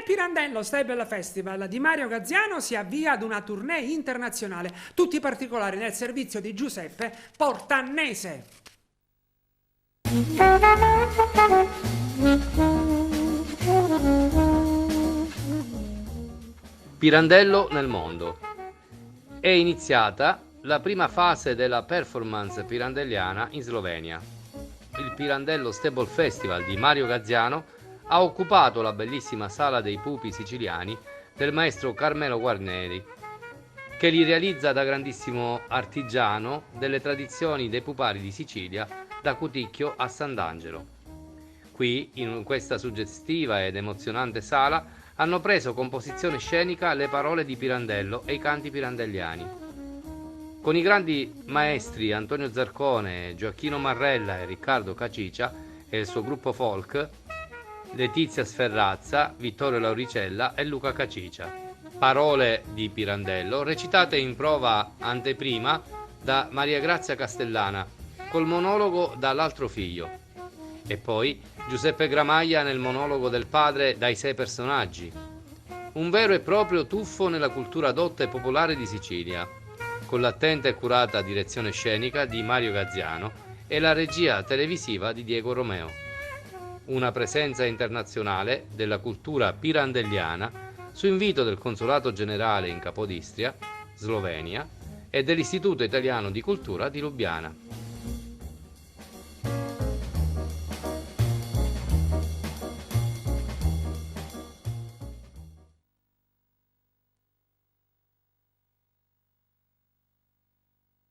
Pirandello Stable Festival di Mario Gazziano si avvia ad una tournée internazionale. Tutti i particolari nel servizio di Giuseppe Portannese. Pirandello nel mondo. È iniziata la prima fase della performance pirandelliana in Slovenia. Il Pirandello Stable Festival di Mario Gazziano ha occupato la bellissima Sala dei Pupi siciliani del maestro Carmelo Guarneri, che li realizza da grandissimo artigiano delle tradizioni dei pupari di Sicilia, da Cuticchio a Sant'Angelo. Qui, in questa suggestiva ed emozionante sala, hanno preso composizione scenica le parole di Pirandello e i canti pirandelliani. Con i grandi maestri Antonio Zarcone, Gioacchino Marrella e Riccardo Cacicia e il suo gruppo folk, Letizia Sferrazza, Vittorio Lauricella e Luca Cacicia. Parole di Pirandello recitate in prova anteprima da Maria Grazia Castellana col monologo dall'altro figlio, e poi Giuseppe Gramaglia nel monologo del padre dai 6 personaggi. Un vero e proprio tuffo nella cultura dotta e popolare di Sicilia, con l'attenta e curata direzione scenica di Mario Gazziano e la regia televisiva di Diego Romeo. Una presenza internazionale della cultura pirandelliana su invito del Consolato Generale in Capodistria, Slovenia, e dell'Istituto Italiano di Cultura di Lubiana.